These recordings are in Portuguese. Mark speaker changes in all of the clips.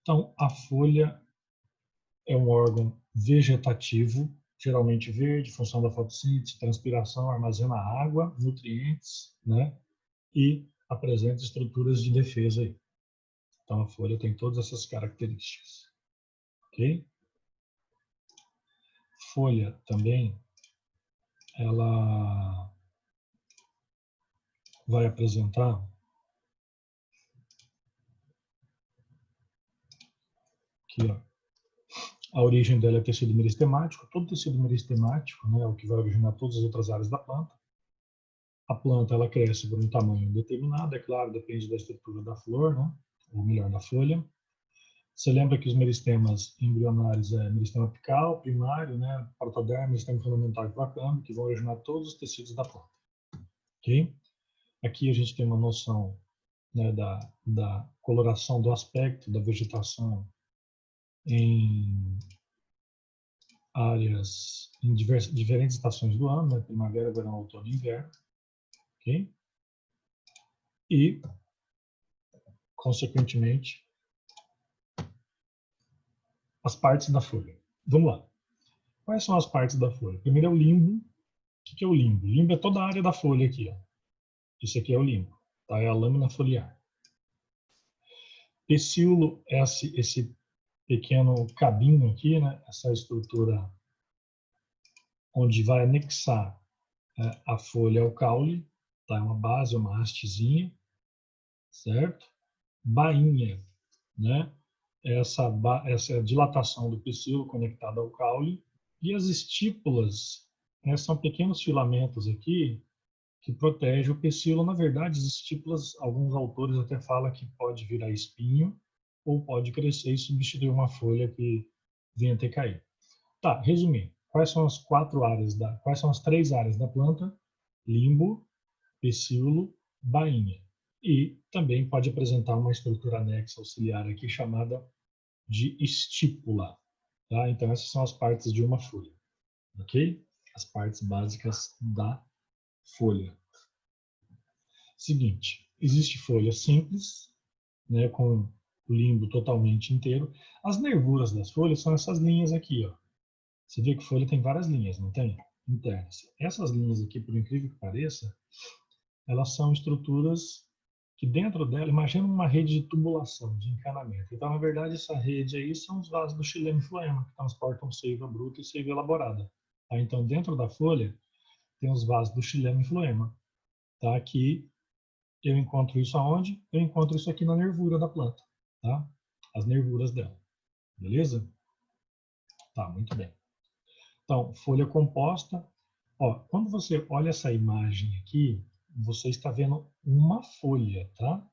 Speaker 1: Então, a folha é um órgão vegetativo, geralmente verde, função da fotossíntese, transpiração, armazena água, nutrientes, né? E apresenta estruturas de defesa aí. Então, a folha tem todas essas características, ok? Folha também, ela vai apresentar aqui, ó, a origem dela é tecido meristemático. Todo tecido meristemático, né, é o que vai originar todas as outras áreas da planta. A planta ela cresce por um tamanho determinado, é claro, depende da estrutura da flor, né, ou melhor, da folha. Você lembra que os meristemas embrionários é meristema apical, primário, né, protoderma, meristema fundamental e placâmbio, que vão originar todos os tecidos da planta. Ok? Aqui a gente tem uma noção, né, da coloração do aspecto da vegetação em áreas em diferentes estações do ano, né, primavera, verão, outono e inverno. Ok? E, consequentemente, as partes da folha. Vamos lá. Quais são as partes da folha? Primeiro é o limbo. O que é o limbo? O limbo é toda a área da folha aqui. Ó. Isso aqui é o limbo. Tá? É a lâmina foliar. Pecíolo é esse pequeno cabinho aqui, né? Essa estrutura onde vai anexar a folha ao caule. Tá? É uma base, uma hastezinha. Certo? Bainha, né? Essa é a dilatação do pecíolo conectada ao caule. E as estípulas, né, são pequenos filamentos aqui que protegem o pecíolo. Na verdade, as estípulas, alguns autores até falam que pode virar espinho ou pode crescer e substituir uma folha que venha a ter caído. Tá, resumindo, quais são quais são as 3 áreas da planta? Limbo, pecíolo, bainha. E também pode apresentar uma estrutura anexa auxiliar aqui chamada de estípula. Tá? Então, essas são as partes de uma folha. Ok? As partes básicas da folha. Seguinte, existe folha simples, né, com o limbo totalmente inteiro. As nervuras das folhas são essas linhas aqui. Ó. Você vê que folha tem várias linhas, não tem? Internas. Essas linhas aqui, por incrível que pareça, elas são estruturas que dentro dela, imagina uma rede de tubulação, de encanamento. Então, na verdade, essa rede aí são os vasos do xilema e floema, que transportam seiva bruta e seiva elaborada. Tá? Então, dentro da folha, tem os vasos do xilema e floema. Tá? Que eu encontro isso aonde? Eu encontro isso aqui na nervura da planta. Tá? As nervuras dela. Beleza? Tá, muito bem. Então, folha composta. Ó, quando você olha essa imagem aqui, você está vendo uma folha, tá?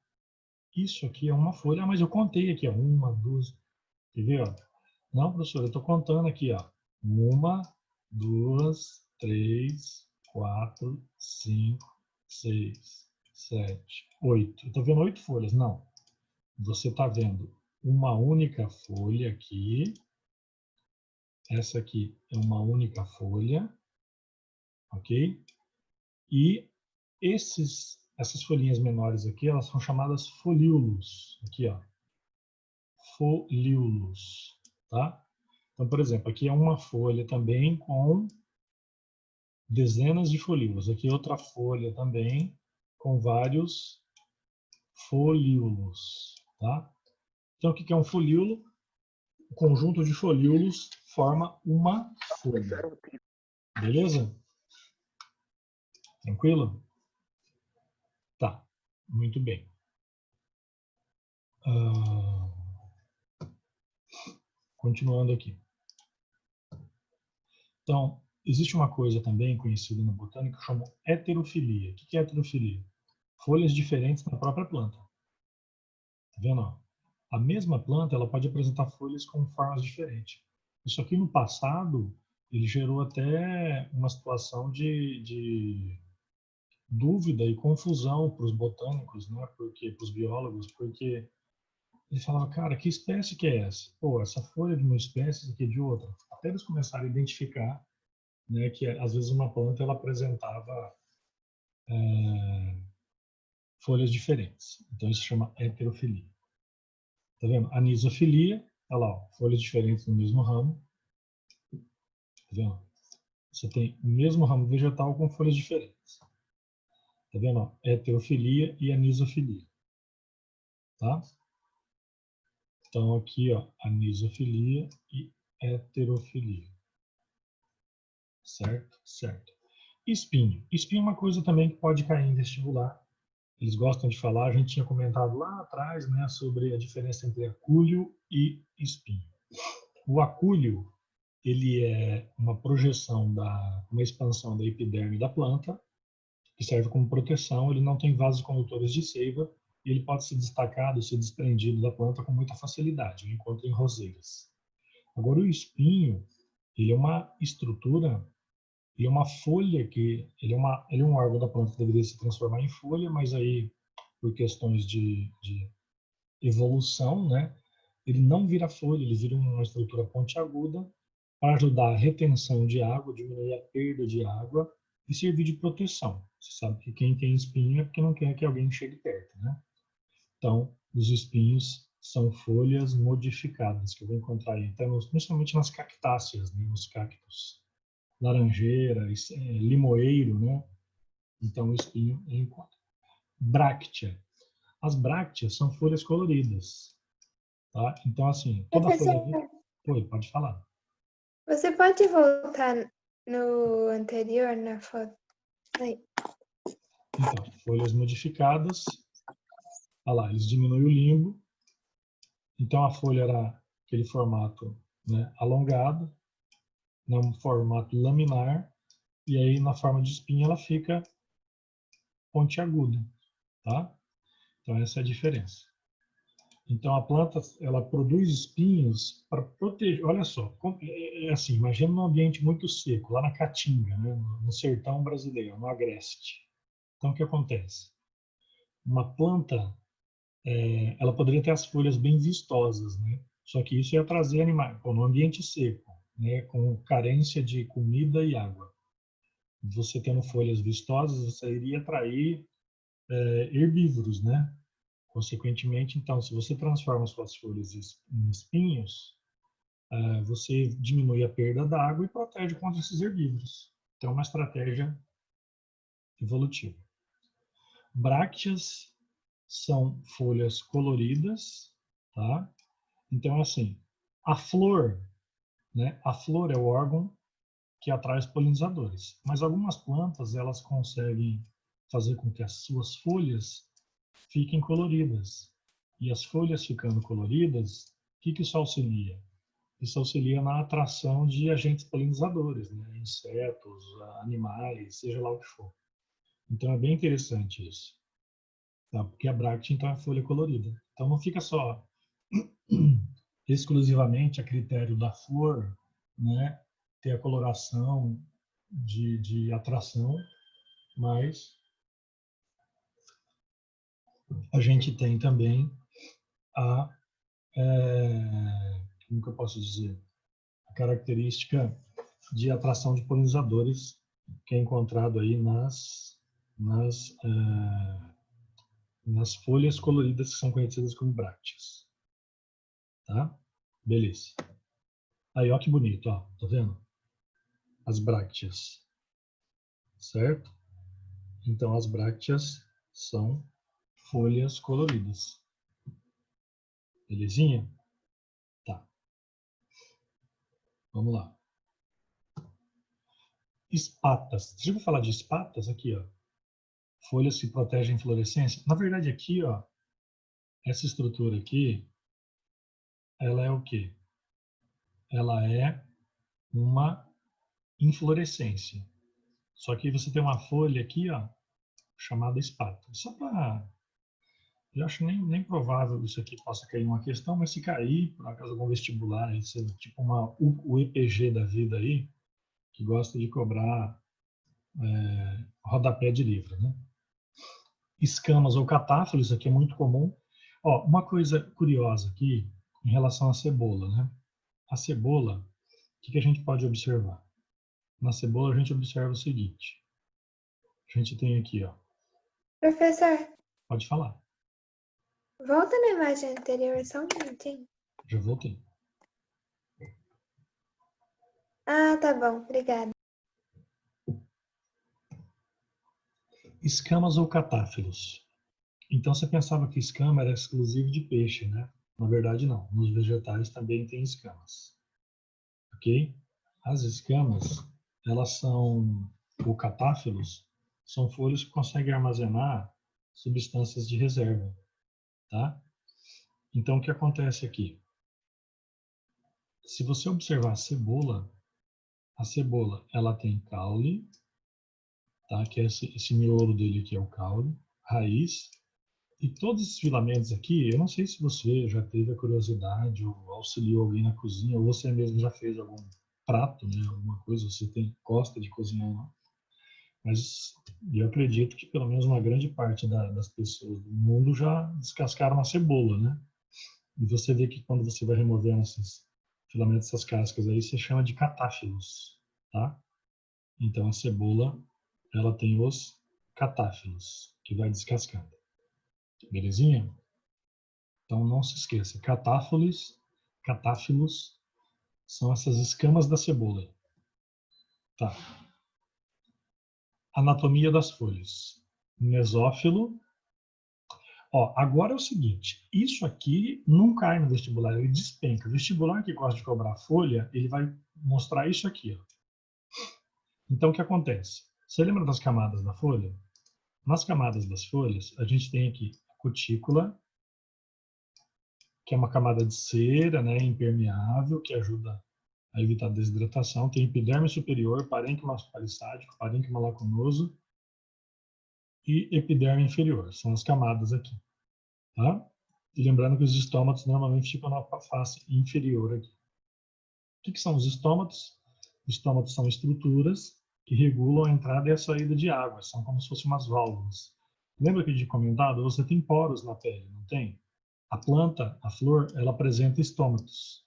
Speaker 1: Isso aqui é uma folha, mas eu contei aqui, ó, 1, 2, quer ver, ó? Não, professor, eu estou contando aqui, ó, 1, 2, 3, 4, 5, 6, 7, 8. Eu estou vendo 8 folhas, não. Você está vendo uma única folha aqui, essa aqui é uma única folha, ok? E essas folhinhas menores aqui, elas são chamadas folíolos, aqui, ó. Folíolos, tá? Então, por exemplo, aqui é uma folha também com dezenas de folíolos. Aqui é outra folha também com vários folíolos, tá? Então, o que é um folíolo? O conjunto de folíolos forma uma folha. Beleza? Tranquilo? Tá, muito bem. Continuando aqui. Então, existe uma coisa também conhecida na botânica que chama heterofilia. O que é heterofilia? Folhas diferentes na própria planta. Tá vendo? A mesma planta ela pode apresentar folhas com formas diferentes. Isso aqui no passado ele gerou até uma situação de dúvida e confusão para os botânicos, né? Porque para os biólogos, porque ele falava, cara, que espécie que é essa? Pô, essa folha é de uma espécie, essa aqui é de outra. Até eles começaram a identificar, né, que às vezes uma planta ela apresentava folhas diferentes. Então isso se chama heterofilia. Tá vendo? Anisofilia, olha lá, ó, folhas diferentes no mesmo ramo. Tá vendo? Você tem o mesmo ramo vegetal com folhas diferentes. Tá vendo? Ó, heterofilia e anisofilia. Tá? Então aqui, ó, anisofilia e heterofilia. Certo? Certo. Espinho. Espinho é uma coisa também que pode cair em vestibular. Eles gostam de falar, a gente tinha comentado lá atrás, né, sobre a diferença entre acúleo e espinho. O acúleo, ele é uma projeção uma expansão da epiderme da planta, que serve como proteção, ele não tem vasos condutores de seiva, e ele pode ser destacado, ser desprendido da planta com muita facilidade, eu encontro em roseiras. Agora o espinho, ele é uma estrutura, ele é uma folha ele é um órgão da planta que deveria se transformar em folha, mas aí por questões de evolução, né, ele não vira folha, ele vira uma estrutura pontiaguda para ajudar a retenção de água, diminuir a perda de água e servir de proteção. Você sabe que quem tem espinho é porque não quer que alguém chegue perto, né? Então, os espinhos são folhas modificadas, que eu vou encontrar aí, até principalmente nas cactáceas, né, nos cactos. Laranjeira, limoeiro, né? Então, o espinho eu encontro. Bráctea. As brácteas são folhas coloridas, tá? Então, assim, toda folha...
Speaker 2: Professor,
Speaker 1: Oi, pode falar.
Speaker 2: você pode voltar no anterior, na foto? Aí.
Speaker 1: Então, folhas modificadas. Olha lá, eles diminuem o limbo. Então, a folha era aquele formato, né, alongado, no formato laminar. E aí, na forma de espinha, ela fica pontiaguda, tá? Então, essa é a diferença. Então, a planta, ela produz espinhos para proteger. Olha só, é assim, imagina num ambiente muito seco, lá na Caatinga, né, no sertão brasileiro, no Agreste. Então, o que acontece? Uma planta, ela poderia ter as folhas bem vistosas, né? Só que isso ia trazer animais, no ambiente seco, né, com carência de comida e água. Você tendo folhas vistosas, você iria atrair herbívoros, né? Consequentemente, então, se você transforma suas folhas em espinhos, você diminui a perda da água e protege contra esses herbívoros. Então, é uma estratégia evolutiva. Brácteas são folhas coloridas, tá? Então, assim, a flor, né? A flor é o órgão que atrai os polinizadores. Mas algumas plantas, elas conseguem fazer com que as suas folhas fiquem coloridas. E as folhas ficando coloridas, o que isso auxilia? Isso auxilia na atração de agentes polinizadores, né? Insetos, animais, seja lá o que for. Então é bem interessante isso, tá? Porque a bráctea então é folha colorida. Então não fica só exclusivamente a critério da flor, né? Ter a coloração de atração, mas a gente tem também a como que eu posso dizer, a característica de atração de polinizadores que é encontrado aí nas folhas coloridas que são conhecidas como brácteas, tá? Beleza. Aí, ó que bonito, ó, tá vendo? As brácteas, certo? Então, as brácteas são folhas coloridas. Belezinha? Tá. Vamos lá. Espatas. Você já ouviu falar de espatas? Aqui, ó. Folhas que protegem fluorescência. Na verdade, aqui, ó, essa estrutura aqui, ela é o quê? Ela é uma inflorescência. Só que você tem uma folha aqui, ó, chamada espátula. Só para... Eu acho nem provável isso aqui possa cair uma questão, mas se cair, por acaso algum vestibular, tipo o EPG da vida aí, que gosta de cobrar rodapé de livro, né? Escamas ou catáforos, isso aqui é muito comum. Ó, uma coisa curiosa aqui em relação à cebola, né? A cebola, o que a gente pode observar? Na cebola a gente observa o seguinte. A gente tem aqui, ó.
Speaker 2: Professor,
Speaker 1: Pode falar.
Speaker 2: Volta na imagem anterior, só um minutinho.
Speaker 1: Já voltei.
Speaker 2: Ah, tá bom, obrigada.
Speaker 1: Escamas ou catáfilos? Então você pensava que escama era exclusivo de peixe, né? Na verdade, não. Nos vegetais também tem escamas. Ok? As escamas, elas são, ou catáfilos, são folhas que conseguem armazenar substâncias de reserva, tá? Então, o que acontece aqui? Se você observar a cebola, ela tem caule, tá? Que é esse miolo dele aqui é o caule, raiz, e todos esses filamentos aqui, eu não sei se você já teve a curiosidade ou auxiliou alguém na cozinha, ou você mesmo já fez algum prato, né? Alguma coisa, você gosta de cozinhar, não? Mas eu acredito que pelo menos uma grande parte das pessoas do mundo já descascaram uma cebola, né? E você vê que quando você vai removendo esses filamentos, essas cascas aí, você chama de catáfilos, tá? Então a cebola, ela tem os catáfilos, que vai descascando. Belezinha? Então não se esqueça, catáfilos são essas escamas da cebola. Tá. Anatomia das folhas. Mesófilo. Ó, agora é o seguinte, isso aqui não cai no vestibular, ele despenca. O vestibular que gosta de cobrar folha, ele vai mostrar isso aqui, ó. Então o que acontece? Você lembra das camadas da folha? Nas camadas das folhas, a gente tem aqui a cutícula, que é uma camada de cera, né, impermeável, que ajuda a evitar a desidratação. Tem epiderme superior, parênquima palissádico, parênquima lacunoso e epiderme inferior. São as camadas aqui, tá? E lembrando que os estômatos normalmente ficam na face inferior aqui. O que são os estômatos? Os estômatos são estruturas que regulam a entrada e a saída de água. São como se fossem umas válvulas. Lembra que eu tinha comentado? Você tem poros na pele, não tem? A planta, a flor, ela apresenta estômatos.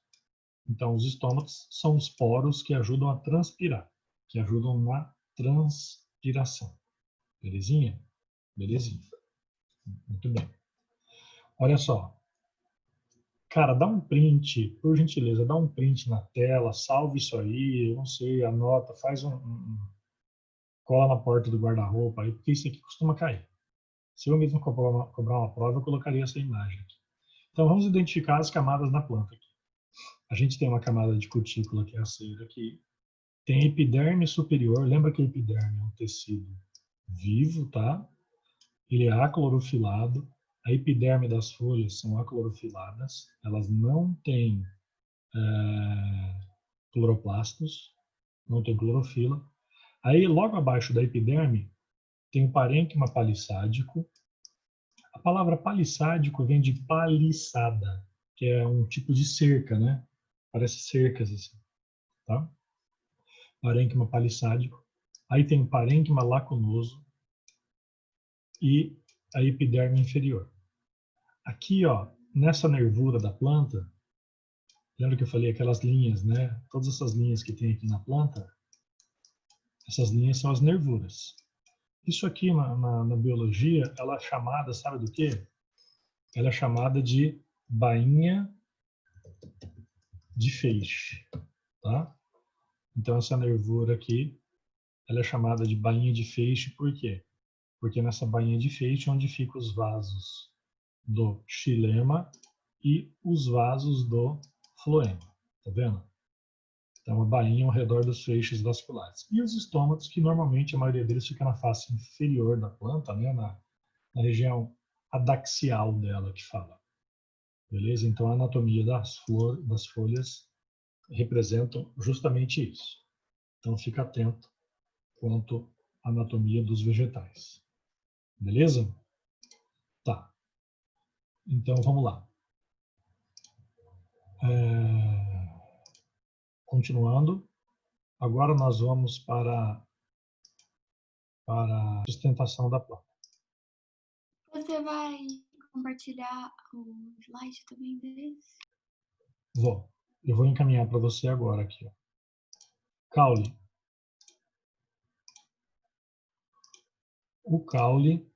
Speaker 1: Então, os estômatos são os poros que ajudam a transpirar, que ajudam na transpiração. Belezinha? Belezinha. Muito bem. Olha só. Cara, dá um print, por gentileza, dá um print na tela, salve isso aí, eu não sei, anota, faz cola na porta do guarda-roupa aí, porque isso aqui costuma cair. Se eu mesmo cobrar uma prova, eu colocaria essa imagem aqui. Então, vamos identificar as camadas da planta aqui. A gente tem uma camada de cutícula, que é a cera aqui. Tem epiderme superior, lembra que o epiderme é um tecido vivo, tá? Ele é aclorofilado. A epiderme das folhas são aclorofiladas, elas não têm cloroplastos, não tem clorofila. Aí, logo abaixo da epiderme, tem o parênquima palissádico. A palavra palissádico vem de paliçada, que é um tipo de cerca, né? Parece cercas assim, tá? Parênquima palissádico. Aí tem o parênquima lacunoso e a epiderme inferior. Aqui, ó, nessa nervura da planta, lembra que eu falei aquelas linhas, né? Todas essas linhas que tem aqui na planta, essas linhas são as nervuras. Isso aqui na biologia, ela é chamada, sabe do quê? Ela é chamada de bainha de feixe, tá? Então essa nervura aqui, ela é chamada de bainha de feixe por quê? Porque nessa bainha de feixe é onde ficam os vasos do xilema e os vasos do floema, tá vendo? Então a bainha ao redor dos feixes vasculares. E os estômatos, que normalmente a maioria deles fica na face inferior da planta, né? Na região adaxial dela que fala. Beleza? Então a anatomia das folhas representam justamente isso. Então fica atento quanto à anatomia dos vegetais. Beleza? Tá. Então vamos lá. Continuando. Agora nós vamos para a sustentação da planta.
Speaker 3: Você vai compartilhar o slide também desse?
Speaker 1: Vou. Eu vou encaminhar para você agora aqui. Ó. Caule. O caule,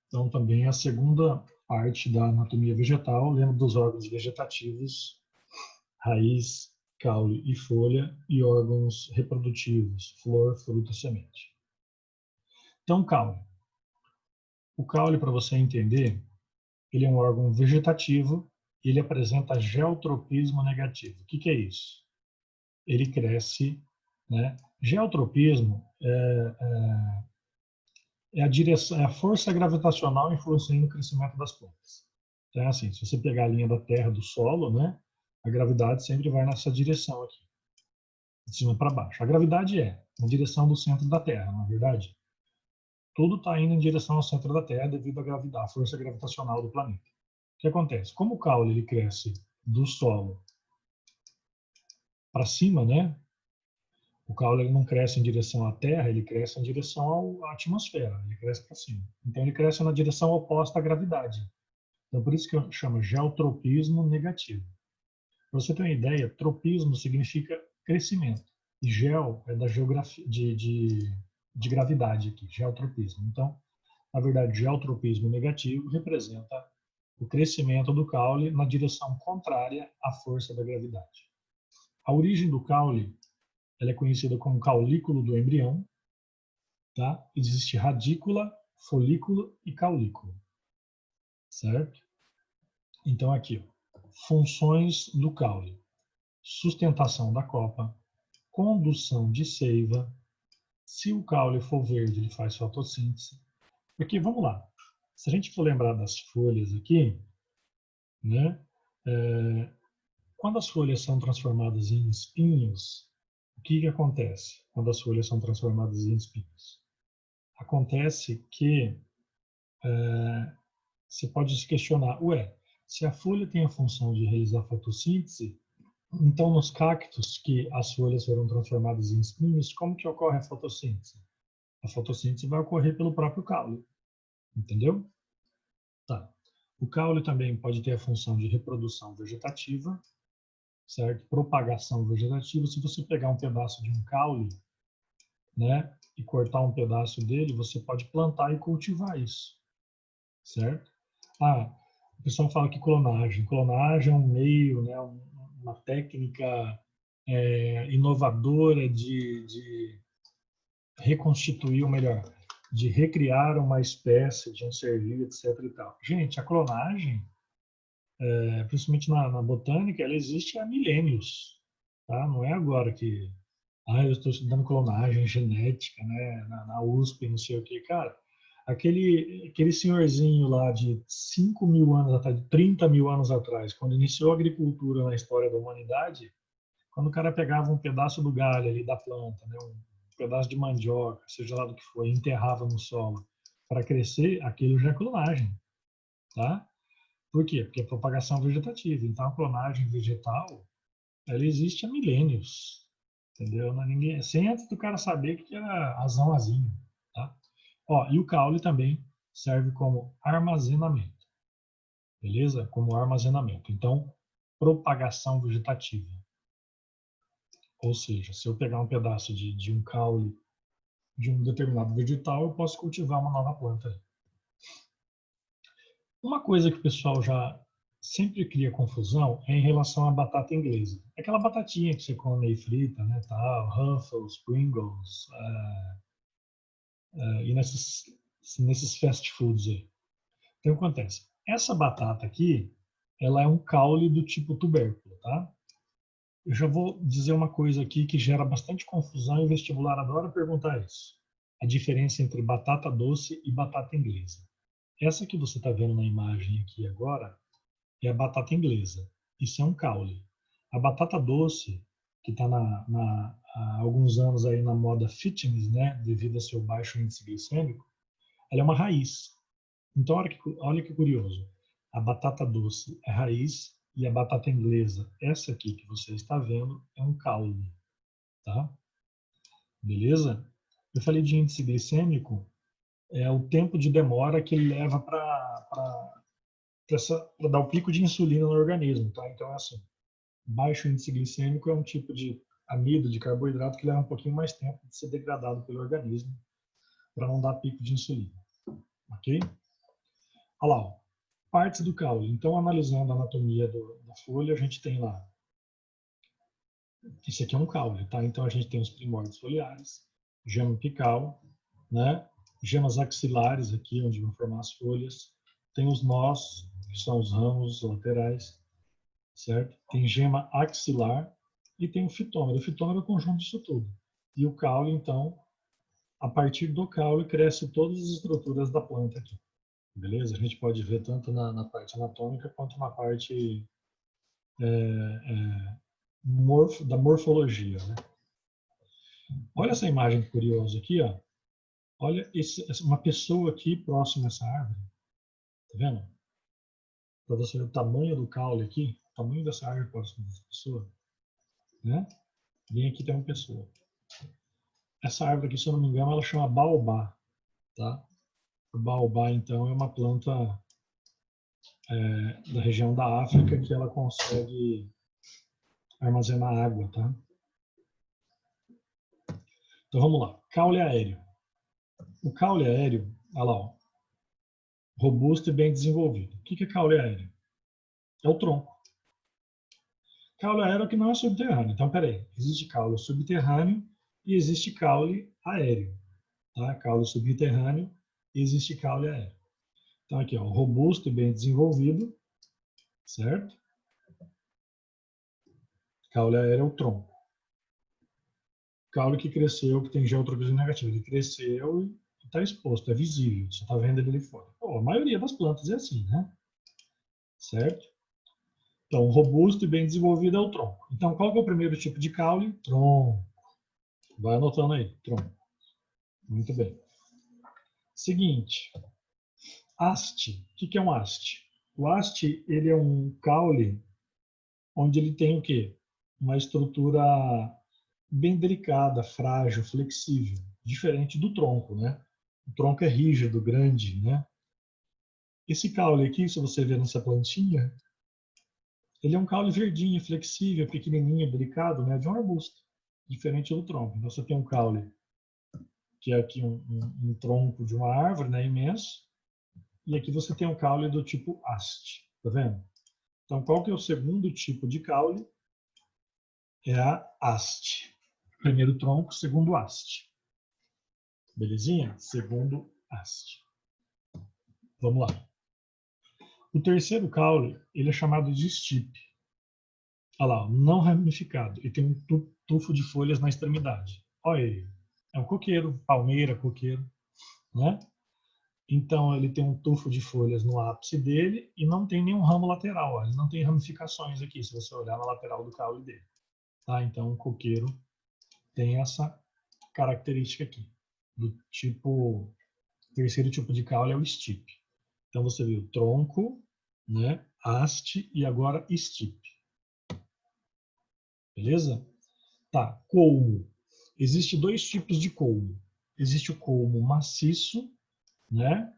Speaker 1: então, também é a segunda parte da anatomia vegetal. Lembra dos órgãos vegetativos, raiz, caule e folha, e órgãos reprodutivos, flor, fruta, semente. Então, caule. O caule, para você entender, ele é um órgão vegetativo e ele apresenta geotropismo negativo. O que é isso? Ele cresce, né? Geotropismo é a direção, é a força gravitacional influenciando o crescimento das plantas. Então, é assim, se você pegar a linha da Terra, do solo, né? A gravidade sempre vai nessa direção aqui, de cima para baixo. A gravidade é na direção do centro da Terra, não é verdade? Tudo está indo em direção ao centro da Terra devido à gravidade, à força gravitacional do planeta. O que acontece? Como o caule ele cresce do solo para cima, né? O caule ele não cresce em direção à Terra, ele cresce em direção à atmosfera, ele cresce para cima. Então ele cresce na direção oposta à gravidade. Então por isso que chama geotropismo negativo. Para você ter uma ideia, tropismo significa crescimento. E geo é da geografia de gravidade aqui, geotropismo. Então, na verdade, geotropismo negativo representa o crescimento do caule na direção contrária à força da gravidade. A origem do caule ela é conhecida como caulículo do embrião. Tá? Existe radícula, folículo e caulículo. Certo? Então, aqui, ó, funções do caule: sustentação da copa, condução de seiva. Se o caule for verde, ele faz fotossíntese. Porque, vamos lá, se a gente for lembrar das folhas aqui, né, quando as folhas são transformadas em espinhos, o que acontece quando as folhas são transformadas em espinhos? Acontece que você pode se questionar, se a folha tem a função de realizar fotossíntese, então nos cactos que as folhas foram transformadas em espinhos, como que ocorre a fotossíntese? A fotossíntese vai ocorrer pelo próprio caule, entendeu? Tá. O caule também pode ter a função de reprodução vegetativa, certo? Propagação vegetativa. Se você pegar um pedaço de um caule, né, e cortar um pedaço dele, você pode plantar e cultivar isso, certo? O pessoal fala que clonagem. Clonagem é um meio, né, uma técnica inovadora de reconstituir, ou melhor, de recriar uma espécie de um ser vivo, etc. E tal. Gente, a clonagem, principalmente na botânica, ela existe há milênios. Tá? Não é agora que eu estou estudando clonagem genética, né, na USP, não sei o que, cara. Aquele senhorzinho lá de 5 mil anos atrás, de 30 mil anos atrás, quando iniciou a agricultura na história da humanidade, quando o cara pegava um pedaço do galho ali da planta, né, um pedaço de mandioca, seja lá do que for, e enterrava no solo para crescer, aquilo já é clonagem, tá? Por quê? Porque é propagação vegetativa. Então, a clonagem vegetal, ela existe há milênios, entendeu? Ninguém, sem antes do cara saber que era azão, tá? Ó, e o caule também serve como armazenamento, beleza? Como armazenamento. Então, propagação vegetativa. Ou seja, se eu pegar um pedaço de um caule de um determinado vegetal, eu posso cultivar uma nova planta. Uma coisa que o pessoal já sempre cria confusão é em relação à batata inglesa. Aquela batatinha que você come aí frita, né, tal, Ruffles, Pringles, e nesses fast foods aí. Então, o que acontece? Essa batata aqui, ela é um caule do tipo tubérculo, tá? Eu já vou dizer uma coisa aqui que gera bastante confusão e o vestibular adora perguntar isso. A diferença entre batata doce e batata inglesa. Essa que você está vendo na imagem aqui agora é a batata inglesa. Isso é um caule. A batata doce, que está há alguns anos aí na moda fitness, né, devido ao seu baixo índice glicêmico, ela é uma raiz. Então, olha que curioso. A batata doce é raiz e a batata inglesa, essa aqui que você está vendo, é um caule. Tá? Beleza? Eu falei de índice glicêmico, é o tempo de demora que ele leva para dar o pico de insulina no organismo. Tá? Então, é assim, baixo índice glicêmico é um tipo de amido, de carboidrato, que leva um pouquinho mais tempo de ser degradado pelo organismo para não dar pico de insulina. Ok? Olha lá, ó. Partes do caule. Então, analisando a anatomia da folha, a gente tem lá. Esse aqui é um caule, tá? Então, a gente tem os primórdios foliares, gema apical, né? Gemas axilares aqui, onde vão formar as folhas. Tem os nós, que são os ramos laterais, certo? Tem gema axilar e tem o fitômero. O fitômero é o conjunto disso tudo. E o caule, então, a partir do caule cresce todas as estruturas da planta aqui. Beleza? A gente pode ver tanto na parte anatômica quanto na parte da morfologia, né? Olha essa imagem curiosa aqui, ó. Olha uma pessoa aqui próxima a essa árvore. Tá vendo? Para você ver o tamanho do caule aqui, o tamanho dessa árvore próxima dessa pessoa, né? Bem aqui tem uma pessoa. Essa árvore aqui, se eu não me engano, ela chama baobá, tá? O baobá, então, é uma planta da região da África que ela consegue armazenar água, tá? Então vamos lá. Caule aéreo. O caule aéreo, olha lá, ó, robusto e bem desenvolvido. O que é caule aéreo? É o tronco. Caule aéreo que não é subterrâneo. Então, peraí. Existe caule subterrâneo e existe caule aéreo. Tá? Caule subterrâneo e existe caule aéreo. Então, aqui, ó, robusto e bem desenvolvido, certo? Caule aéreo é o tronco. Caule que cresceu, que tem geotropismo negativo. Ele cresceu e está exposto, é visível. Você está vendo ele ali fora. Pô, a maioria das plantas é assim, né? Certo? Então, robusto e bem desenvolvido é o tronco. Então, qual que é o primeiro tipo de caule? Tronco. Vai anotando aí, tronco. Muito bem. Seguinte, haste. O que é um haste? O haste, ele é um caule onde ele tem o quê? Uma estrutura bem delicada, frágil, flexível, diferente do tronco, né? O tronco é rígido, grande, né? Esse caule aqui, se você ver nessa plantinha, ele é um caule verdinho, flexível, pequenininho, delicado, né? De um arbusto, diferente do tronco. Então, você tem um caule que é aqui um tronco de uma árvore, né? Imenso. E aqui você tem um caule do tipo haste, tá vendo? Então, qual que é o segundo tipo de caule? É a haste. Primeiro tronco, segundo haste. Belezinha? Segundo haste. Vamos lá. O terceiro caule, ele é chamado de estipe. Olha lá, não ramificado. E tem um tufo de folhas na extremidade. Olha ele. É um coqueiro, palmeira, coqueiro, né? Então, ele tem um tufo de folhas no ápice dele e não tem nenhum ramo lateral. Ó. Ele não tem ramificações aqui, se você olhar na lateral do caule dele. Tá? Então, o coqueiro tem essa característica aqui. Do tipo, terceiro tipo de caule é o estipe. Então, você viu tronco, né, haste e agora estipe. Beleza? Tá, colmo. Existem dois tipos de colmo. Existe o colmo maciço, né?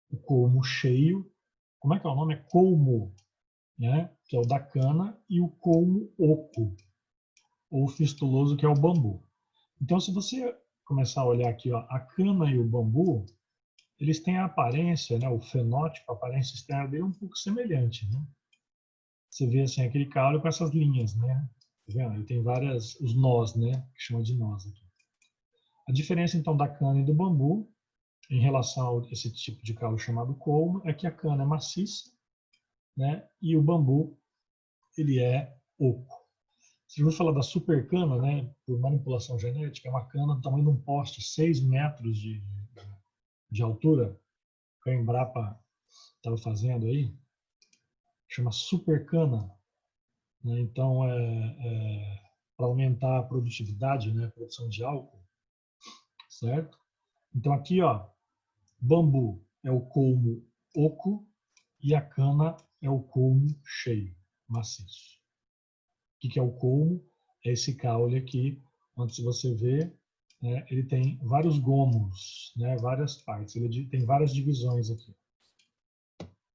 Speaker 1: O colmo cheio. Como é que é o nome? É colmo, né? Que é o da cana, e o colmo oco, ou fistuloso, que é o bambu. Então, se você começar a olhar aqui, ó, a cana e o bambu, eles têm a aparência, né? O fenótipo, a aparência externa dele é um pouco semelhante, né? Você vê assim aquele caule com essas linhas, né? Tá vendo? Ele tem várias, os nós, né? Que chama de nós aqui. A diferença então da cana e do bambu, em relação a esse tipo de caule chamado colmo, é que a cana é maciça, né? E o bambu ele é oco. Você já ouviu falar da supercana, né? Por manipulação genética, é uma cana do tamanho de um poste, 6 metros de altura, que a Embrapa estava fazendo aí, chama supercana. Né? Então, para aumentar a produtividade, né? A produção de álcool, certo? Então, aqui, ó, bambu é o colmo oco e a cana é o colmo cheio, maciço. O que é o colmo? É esse caule aqui, onde se você vê, né, ele tem vários gômulos, né, várias partes, ele tem várias divisões aqui.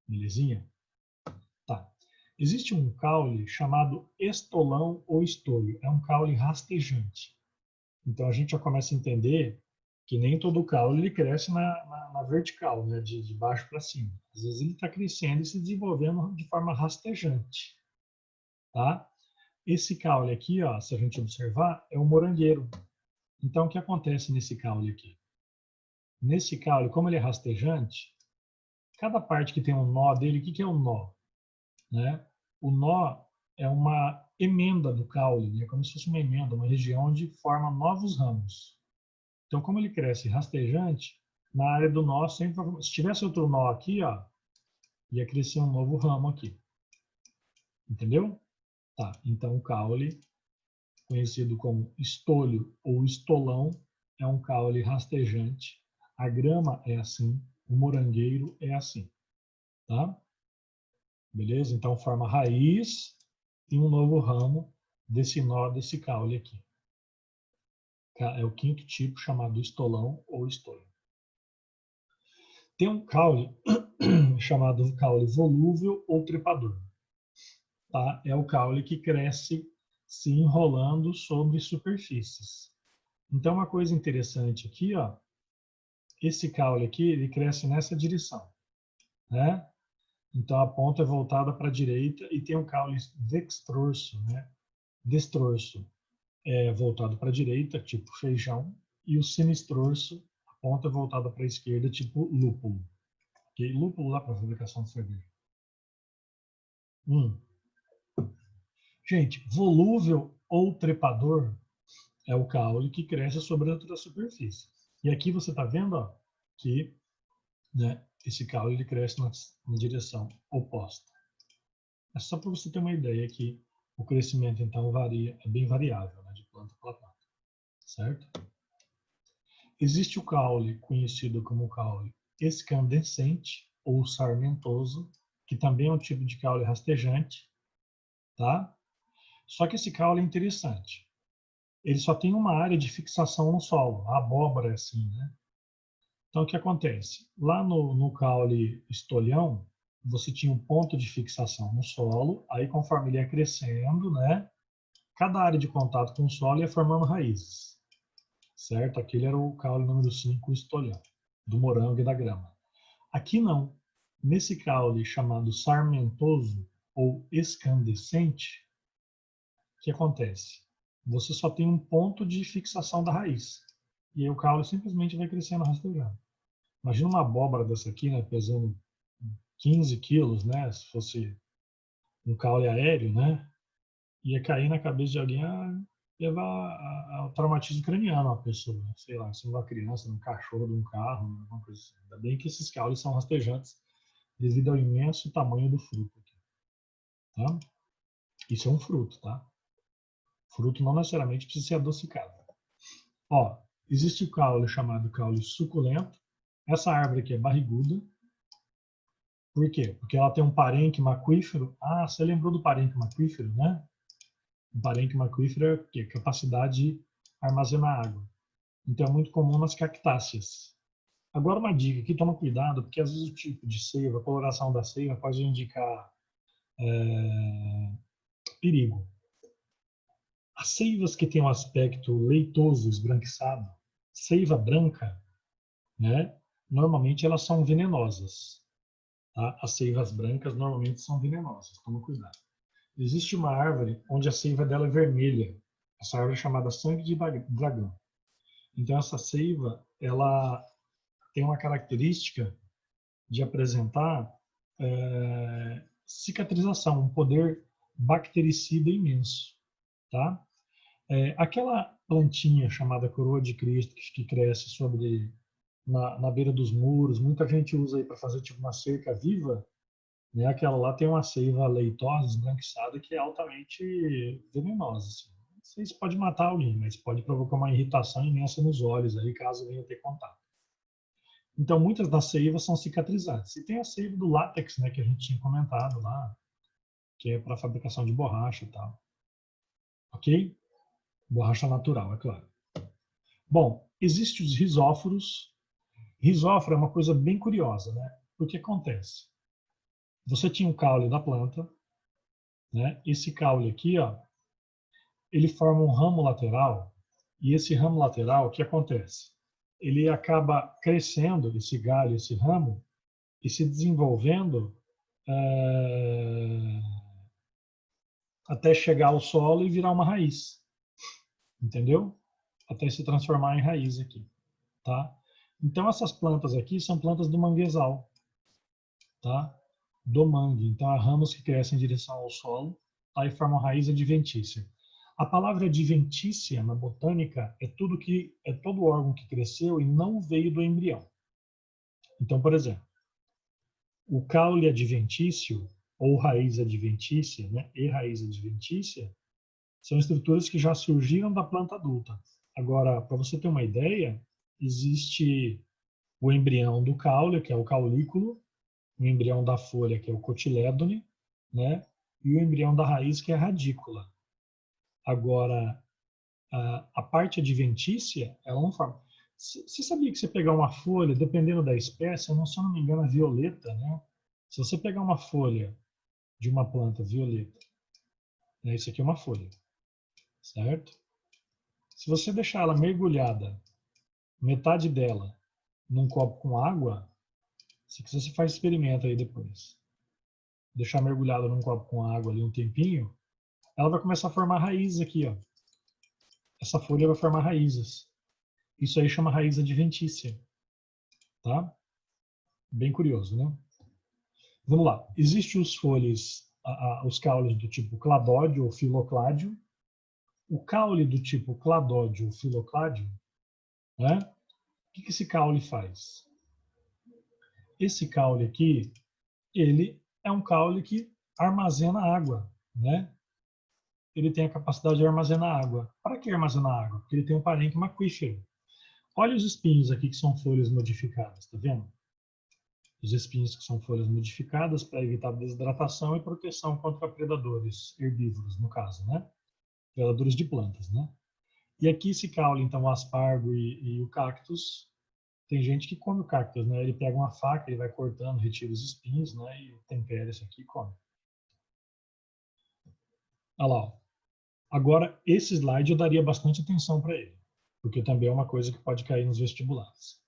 Speaker 1: Belezinha? Tá. Existe um caule chamado estolão ou estolho. É um caule rastejante. Então a gente já começa a entender Que nem todo caule ele cresce na vertical, né? De baixo para cima. Às vezes ele está crescendo e se desenvolvendo de forma rastejante. Tá? Esse caule aqui, ó, se a gente observar, é um morangueiro. Então, o que acontece nesse caule aqui? Nesse caule, como ele é rastejante, cada parte que tem um nó dele, o que é um nó? Né? O nó é uma emenda do caule, né? Como se fosse uma emenda, uma região onde forma novos ramos. Então, como ele cresce rastejante, na área do nó, sempre, se tivesse outro nó aqui, ó, ia crescer um novo ramo aqui. Entendeu? Tá, então o caule, conhecido como estolho ou estolão, é um caule rastejante. A grama é assim, o morangueiro é assim. Tá? Beleza? Então forma raiz e um novo ramo desse nó, desse caule aqui. É o quinto tipo, chamado estolão ou estolho. Tem um caule chamado caule volúvel ou trepador. Tá? É o caule que cresce se enrolando sobre superfícies. Então, uma coisa interessante aqui, ó, esse caule aqui, ele cresce nessa direção, né? Então, a ponta é voltada para a direita e tem um caule dextrorso, né? Destrorso é voltado para a direita, tipo feijão, e o sinistrorso, a ponta é voltada para a esquerda, tipo lúpulo. Okay? Lúpulo lá para a fabricação de cerveja. Gente, volúvel ou trepador é o caule que cresce sobre outra superfície. E aqui você está vendo, ó, que, né, esse caule ele cresce na direção oposta. É só para você ter uma ideia que o crescimento então varia, é bem variável, né, de planta para planta, certo? Existe o caule conhecido como caule escandescente ou sarmentoso, que também é um tipo de caule rastejante, tá? Só que esse caule é interessante. Ele só tem uma área de fixação no solo, a abóbora é assim, né? Então, o que acontece? Lá no caule estolhão, você tinha um ponto de fixação no solo, aí conforme ele ia crescendo, né, cada área de contato com o solo ia formando raízes, certo? Aquele era o caule número 5, o estolhão, do morango e da grama. Aqui não. Nesse caule chamado sarmentoso ou escandescente, o que acontece? Você só tem um ponto de fixação da raiz. E aí o caule simplesmente vai crescendo rastejando. Imagina uma abóbora dessa aqui, né, pesando 15 quilos, né, se fosse um caule aéreo, né, ia cair na cabeça de alguém, levar ao traumatismo craniano a pessoa, sei lá, se uma criança, um cachorro, de um carro, alguma coisa assim. Ainda bem que esses caules são rastejantes devido ao imenso tamanho do fruto aqui, tá? Isso é um fruto, tá? Fruto não necessariamente precisa ser adocicado. Ó, existe o caule chamado caule suculento. Essa árvore aqui é barriguda. Por quê? Porque ela tem um parênquima aquífero. Ah, você lembrou do parênquima aquífero, né? O parênquima aquífero é o quê? Capacidade de armazenar água. Então é muito comum nas cactáceas. Agora uma dica aqui, toma cuidado, porque às vezes o tipo de seiva, a coloração da seiva pode indicar perigo. As seivas que têm um aspecto leitoso, esbranquiçado, seiva branca, né? Normalmente elas são venenosas. Tá? As seivas brancas normalmente são venenosas, toma cuidado. Existe uma árvore onde a seiva dela é vermelha. Essa árvore é chamada sangue de dragão. Então essa seiva, ela tem uma característica de apresentar cicatrização, um poder bactericida imenso, tá? Aquela plantinha chamada coroa de Cristo que cresce na beira dos muros, muita gente usa aí para fazer tipo uma cerca viva, né? Aquela lá tem uma seiva leitosa, esbranquiçada, que é altamente venenosa. Assim. Não sei se pode matar alguém, mas pode provocar uma irritação imensa nos olhos, aí, caso venha ter contato. Então, muitas das seivas são cicatrizantes. E tem a seiva do látex, né, que a gente tinha comentado lá, que é para fabricação de borracha e tal. Ok? Borracha natural, é claro. Bom, existem os rizóforos. Rizóforo é uma coisa bem curiosa, né? Porque acontece. Você tinha um caule da planta, né? Esse caule aqui, ó, ele forma um ramo lateral. E esse ramo lateral, o que acontece? ele acaba crescendo, esse galho, esse ramo, e se desenvolvendo até chegar ao solo e virar uma raiz. Entendeu? Até se transformar em raiz aqui. Tá? Então, essas plantas aqui são plantas do manguezal. Tá? Do mangue. Então, há ramos que crescem em direção ao solo, tá? E formam raiz adventícia. A palavra adventícia na botânica é todo órgão que cresceu e não veio do embrião. Então, por exemplo, o caule adventício ou raiz adventícia, né, e raiz adventícia, são estruturas que já surgiram da planta adulta. Agora, para você ter uma ideia, existe o embrião do caule, que é o caulículo, o embrião da folha, que é o cotilédone, né, e o embrião da raiz, que é a radícula. Agora, a parte adventícia, ela não forma. Você sabia que você pegar uma folha, dependendo da espécie, se eu não me engano, a violeta, né? Se você pegar uma folha de uma planta violeta, né, isso aqui é uma folha, certo? Se você deixar ela mergulhada, metade dela, num copo com água, se quiser você faz experimento aí depois. Deixar mergulhada num copo com água ali um tempinho, ela vai começar a formar raízes aqui, ó. Essa folha vai formar raízes. Isso aí chama raiz adventícia, tá? Bem curioso, né? Vamos lá. Existem os folhas, os caules do tipo cladódio ou filocládio. O caule do tipo cladódio ou filocládio, né? O que esse caule faz? Esse caule aqui, ele é um caule que armazena água, né? Ele tem a capacidade de armazenar água. Para que armazenar água? Porque ele tem um parênquima aquífero. Olha os espinhos aqui que são folhas modificadas, tá vendo? Os espinhos que são folhas modificadas para evitar desidratação e proteção contra predadores herbívoros, no caso, né? Predadores de plantas, né? E aqui esse caule, então, o aspargo e o cactus, tem gente que come o cactus, né? Ele pega uma faca, ele vai cortando, retira os espinhos, né? E tempera isso aqui e come. Olha lá, ó. Agora, esse slide eu daria bastante atenção para ele, porque também é uma coisa que pode cair nos vestibulares.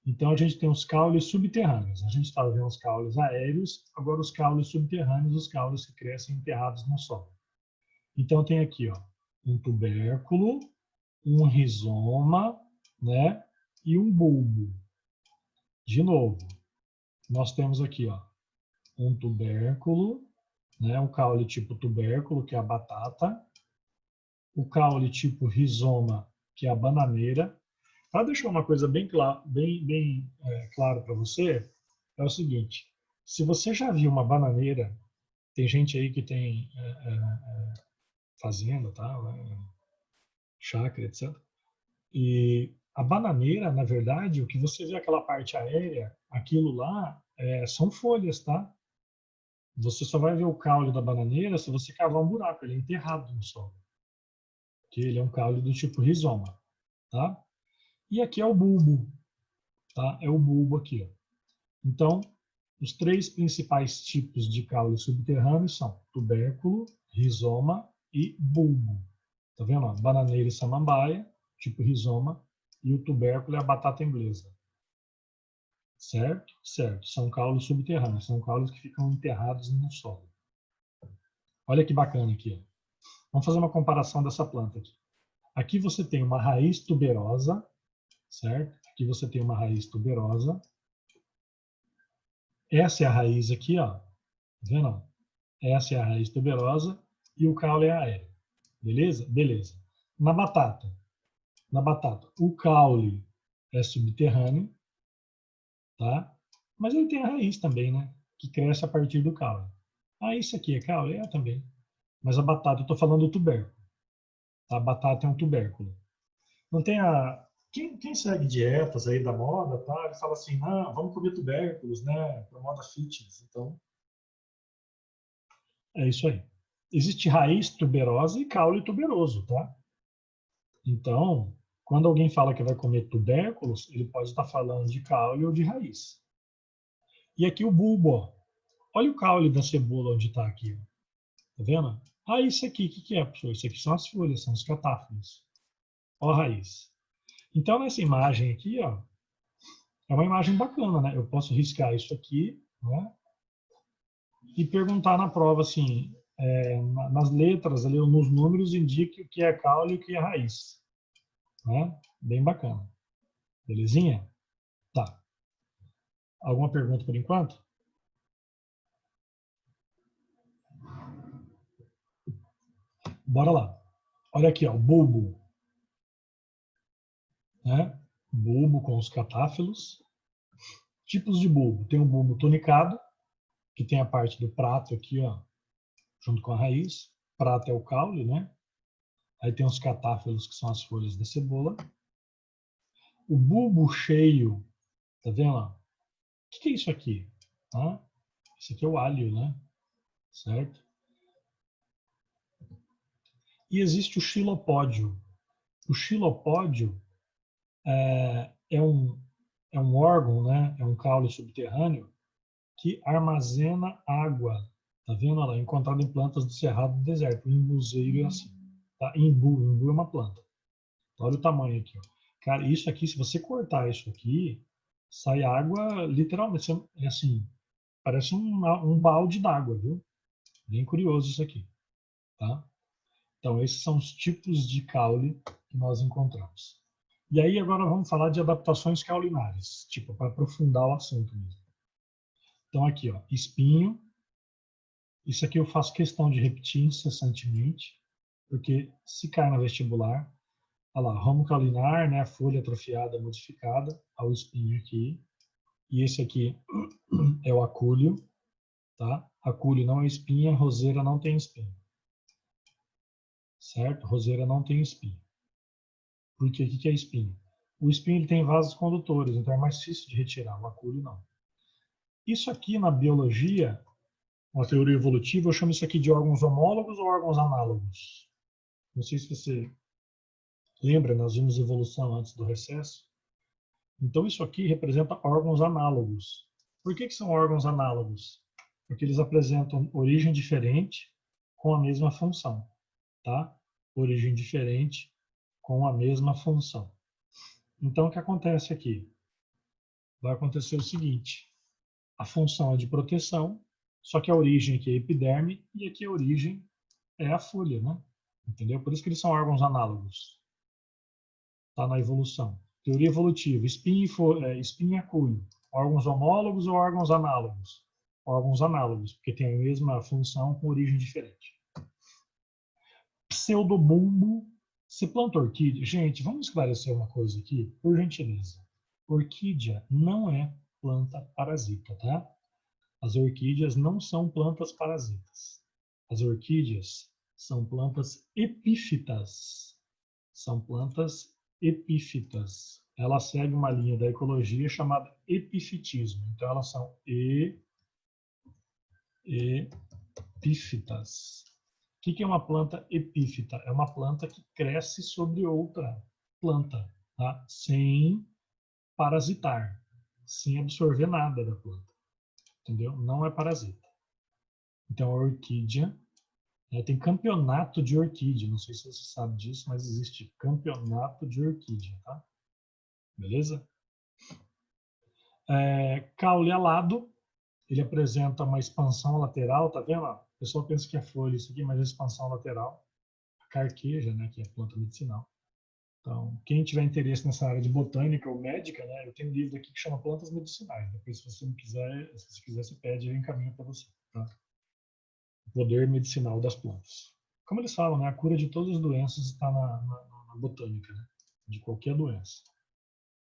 Speaker 1: Então, a gente tem os caules subterrâneos. A gente estava vendo os caules aéreos, agora os caules subterrâneos, os caules que crescem enterrados no solo. Então, tem aqui, ó, um tubérculo, um rizoma, né, e um bulbo. De novo, nós temos aqui, ó, um tubérculo, né, um caule tipo tubérculo, que é a batata, o caule tipo rizoma, que é a bananeira. Para deixar uma coisa bem claro para você, é o seguinte: se você já viu uma bananeira, tem gente aí que tem fazenda, tá, chácara, etc. E a bananeira, na verdade, o que você vê aquela parte aérea, aquilo lá são folhas, tá? Você só vai ver o caule da bananeira se você cavar um buraco, ele é enterrado no solo. Que ele é um caule do tipo rizoma, tá? E aqui é o bulbo, tá? É o bulbo aqui, ó. Então, os três principais tipos de caule subterrâneo são tubérculo, rizoma e bulbo. Tá vendo? Ó? Bananeira e samambaia, tipo rizoma, e o tubérculo é a batata inglesa. Certo? Certo. São caules subterrâneos, são caules que ficam enterrados no solo. Olha que bacana aqui. Ó. Vamos fazer uma comparação dessa planta aqui. Aqui você tem uma raiz tuberosa, certo? Aqui você tem uma raiz tuberosa. Essa é a raiz aqui, ó. Tá vendo? Essa é a raiz tuberosa e o caule é aéreo. Beleza? Beleza. Na batata, o caule é subterrâneo, tá? Mas ele tem a raiz também, né? Que cresce a partir do caule. Ah, isso aqui é caule? É também. Mas a batata, eu estou falando do tubérculo. A batata é um tubérculo. Não tem a... Quem segue dietas aí da moda, tá? Ele fala assim, ah, vamos comer tubérculos, né? Para moda fitness. Então, é isso aí. Existe raiz tuberosa e caule tuberoso, tá? Então, quando alguém fala que vai comer tubérculos, ele pode estar falando de caule ou de raiz. E aqui o bulbo, ó. Olha o caule da cebola onde está aqui. Tá vendo? Ah, isso aqui, o que é, professor? Isso aqui são as folhas, são os catáforos. Ó a raiz. Então, nessa imagem aqui, ó, é uma imagem bacana, né? Eu posso riscar isso aqui, né? E perguntar na prova, assim, nas letras, ali, nos números, indique o que é caule e o que é raiz. Né? Bem bacana. Belezinha? Tá. Alguma pergunta por enquanto? Bora lá. Olha aqui, ó, o bulbo. Né? Bulbo com os catáfilos. Tipos de bulbo. Tem o bulbo tonicado, que tem a parte do prato aqui, ó, junto com a raiz. Prato é o caule, né? Aí tem os catáfilos, que são as folhas da cebola. O bulbo cheio, tá vendo? O que é isso aqui? Ah, isso aqui é o alho, né? Certo? E existe o xilopódio. O xilopódio é um órgão, né? É um caule subterrâneo que armazena água. Tá vendo? Ela é encontrada em plantas do cerrado do deserto. O imbuzeiro é assim. Tá? Imbu é uma planta. Olha o tamanho aqui. Ó. Cara, isso aqui, se você cortar isso aqui, sai água, literalmente, é assim, parece um balde d'água, viu? Bem curioso isso aqui, tá? Então, esses são os tipos de caule que nós encontramos. E aí, agora vamos falar de adaptações caulinares, tipo, para aprofundar o assunto mesmo. Então, aqui, ó, espinho. Isso aqui eu faço questão de repetir incessantemente, porque se cai na vestibular, olha lá, ramo caulinar, né, folha atrofiada modificada, ao espinho aqui. E esse aqui é o acúlio, tá? Acúlio não é espinha, roseira não tem espinho. Certo? Roseira não tem espinho. Por quê? O que é espinho? O espinho ele tem vasos condutores, então é mais difícil de retirar, o acúlio não. Isso aqui na biologia, uma teoria evolutiva, eu chamo isso aqui de órgãos homólogos ou órgãos análogos. Não sei se você lembra, nós vimos evolução antes do recesso. Então isso aqui representa órgãos análogos. Por que são órgãos análogos? Porque eles apresentam origem diferente com a mesma função, tá? Origem diferente com a mesma função. Então o que acontece aqui? Vai acontecer o seguinte: a função é de proteção, só que a origem aqui é epiderme e aqui a origem é a folha, né? Entendeu? Por isso que eles são órgãos análogos. Tá na evolução. Teoria evolutiva, espinho e acúlio. Órgãos homólogos ou órgãos análogos? Órgãos análogos, porque tem a mesma função com origem diferente. Pseudobulbo. Você planta orquídea? Gente, vamos esclarecer uma coisa aqui, por gentileza. Orquídea não é planta parasita, tá? As orquídeas não são plantas parasitas. As orquídeas são plantas epífitas. São plantas epífitas. Elas seguem uma linha da ecologia chamada epifitismo. Então, elas são epífitas. O que é uma planta epífita? É uma planta que cresce sobre outra planta, tá? Sem parasitar, sem absorver nada da planta. Entendeu? Não é parasita. Então, a orquídea, tem campeonato de orquídea. Não sei se você sabe disso, mas existe campeonato de orquídea, tá? Beleza? Caule alado, ele apresenta uma expansão lateral, tá vendo? O pessoal pensa que é folha isso aqui, mas é expansão lateral. A carqueja, né, que é planta medicinal. Então, quem tiver interesse nessa área de botânica ou médica, né, eu tenho um livro aqui que chama Plantas Medicinais. Depois, se você não quiser, se você quiser, você pede, eu encaminho para você. Tá? O poder medicinal das plantas. Como eles falam, né, a cura de todas as doenças está na botânica, né, de qualquer doença.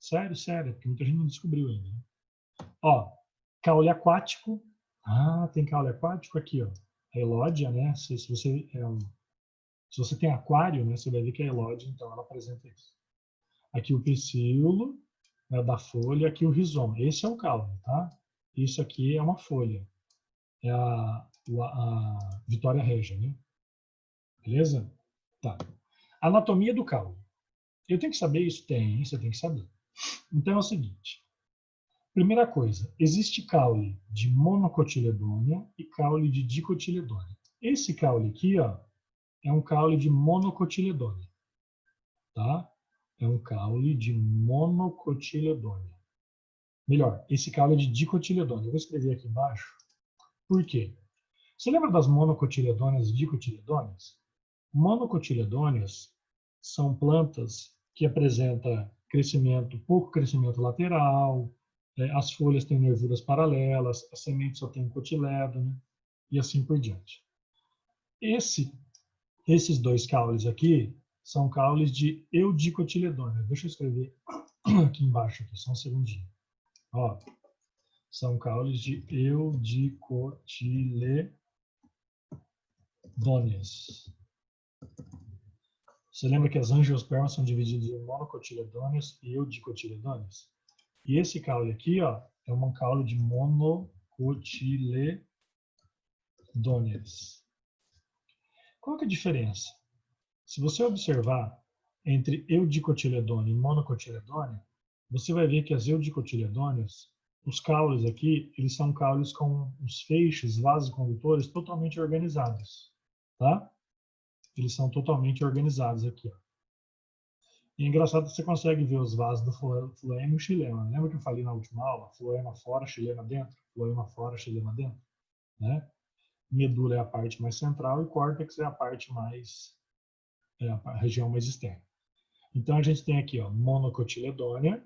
Speaker 1: Sério, porque muita gente não descobriu ainda. Né? Ó, caule aquático. Ah, tem caule aquático aqui, ó. A elódia, né? Se você tem aquário, né, você vai ver que é elódia, então ela apresenta isso. Aqui o pecíolo, né, da folha, aqui o rizoma. Esse é o caule, tá? Isso aqui é uma folha. É a Vitória Regia, né? Beleza? Tá. Anatomia do caule. Eu tenho que saber isso? Tem, você tem que saber. Então é o seguinte. Primeira coisa, existe caule de monocotiledônia e caule de dicotiledônia. Esse caule aqui, ó, é um caule de monocotiledônia, tá? é um caule de monocotiledônio. Melhor, esse caule é de dicotiledônio. Eu vou escrever aqui embaixo. Por quê? Você lembra das monocotiledôneas e dicotiledôneas? Monocotiledôneas são plantas que apresentam pouco crescimento lateral, as folhas têm nervuras paralelas, a semente só tem um cotilédone e assim por diante. Esses dois caules aqui são caules de eudicotiledônea. Deixa eu escrever aqui embaixo, aqui, só um segundinho. Ó, são caules de eudicotiledôneas. Você lembra que as angiospermas são divididas em monocotiledôneas e eudicotiledôneas? E esse caule aqui, ó, é um caule de monocotiledôneas. Qual que é a diferença? Se você observar entre eudicotiledônea e monocotiledônea, você vai ver que as eudicotiledôneas, os caules aqui, eles são caules com os feixes, vasos condutores totalmente organizados, tá? Eles são totalmente organizados aqui, ó. E é engraçado que você consegue ver os vasos do floema e o xilema. Lembra que eu falei na última aula? Floema fora, xilema dentro. Floema fora, xilema dentro. Né? Medula é a parte mais central e córtex é a parte mais, a região mais externa. Então a gente tem aqui, ó, monocotiledônea,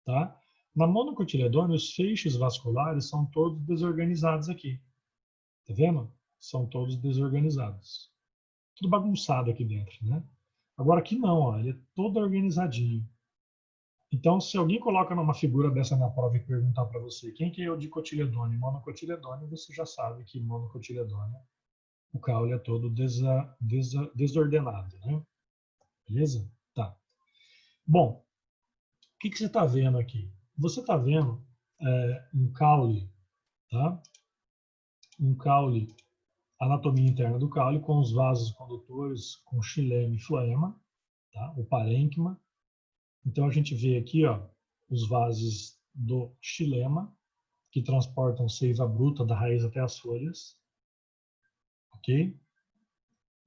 Speaker 1: tá? Na monocotiledônea, os feixes vasculares são todos desorganizados aqui. Tá vendo? São todos desorganizados. Tudo bagunçado aqui dentro, né? Agora aqui não, ó, ele é todo organizadinho. Então, se alguém coloca numa figura dessa na prova e perguntar para você quem que é o dicotiledôneo e monocotiledôneo, você já sabe que monocotiledôneo, o caule é todo desordenado, né? Beleza? Tá. Bom, o que você está vendo aqui? Você está vendo um caule, tá? Um caule, anatomia interna do caule com os vasos condutores com xilema e floema, tá? O parênquima. Então a gente vê aqui, ó, os vasos do xilema, que transportam seiva bruta da raiz até as folhas, ok?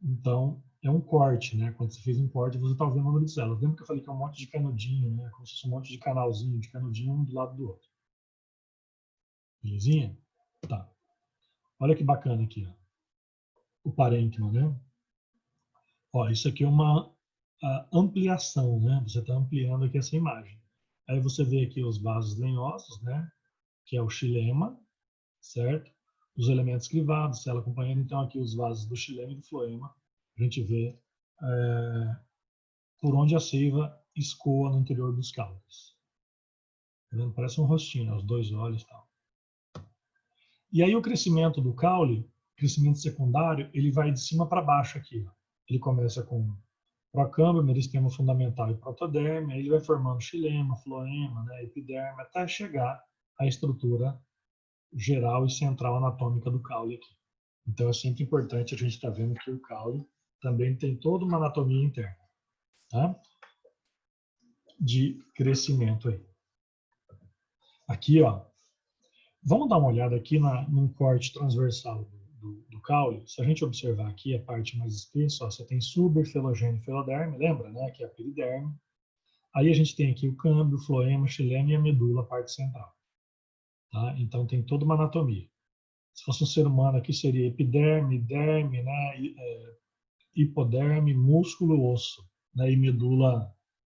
Speaker 1: Então é um corte, né? Quando você fez um corte, você está vendo o número de células. Lembra que eu falei que é um monte de canudinho, né? Como se fosse um monte de canalzinho, de canudinho um do lado do outro. Belezinha? Tá. Olha que bacana aqui, ó. O parênquima, né? Ó, isso aqui é uma ampliação, né? Você está ampliando aqui essa imagem. Aí você vê aqui os vasos lenhosos, né? Que é o xilema, certo? Os elementos crivados, célula acompanhando, então aqui os vasos do xilema e do floema. A gente vê por onde a seiva escoa no interior dos caules. Tá vendo? Parece um rostinho, né? Os dois olhos e tal. E aí o crescimento do caule, crescimento secundário, ele vai de cima para baixo aqui. Ó. Ele começa com procâmbio, meristema fundamental e protoderme, aí ele vai formando xilema, floema, né, epiderme, até chegar à estrutura geral e central anatômica do caule aqui. Então é sempre importante a gente estar vendo que o caule também tem toda uma anatomia interna, tá? De crescimento aí. Aqui, ó, vamos dar uma olhada aqui num corte transversal do caule. Se a gente observar aqui a parte mais espessa, ó, você tem suber, filogênio e filoderme, lembra, né? Que é a periderme. Aí a gente tem aqui o câmbio, o floema, xilema e a medula, a parte central. Tá? Então tem toda uma anatomia. Se fosse um ser humano aqui seria epiderme, derme, né? Hipoderme, músculo, osso, né? E medula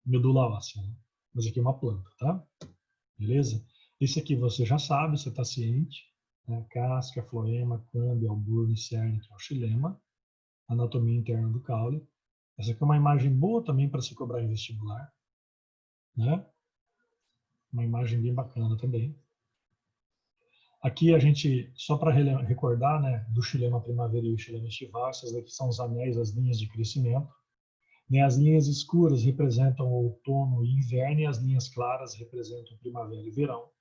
Speaker 1: óssea. Né? Mas aqui é uma planta, tá? Beleza? Esse aqui você já sabe, você está ciente. Né? Casca, floema, câmbio, alburno, cerne, que é o xilema. Anatomia interna do caule. Essa aqui é uma imagem boa também para se cobrar em vestibular. Né? Uma imagem bem bacana também. Aqui a gente, só para recordar, né, do xilema primaveril e xilema estival, essas aqui são os anéis, as linhas de crescimento. Né, as linhas escuras representam o outono e inverno e as linhas claras representam primavera e verão.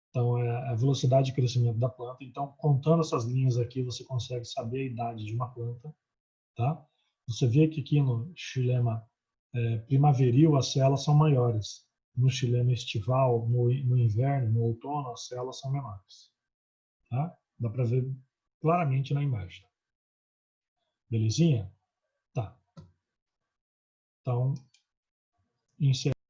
Speaker 1: Então, é a velocidade de crescimento da planta. Então, contando essas linhas aqui, você consegue saber a idade de uma planta. Tá? Você vê que aqui no xilema primaveril as células são maiores. No xilema estival, no inverno, no outono, as células são menores. Tá? Dá para ver claramente na imagem. Belezinha? Tá. Então, insertar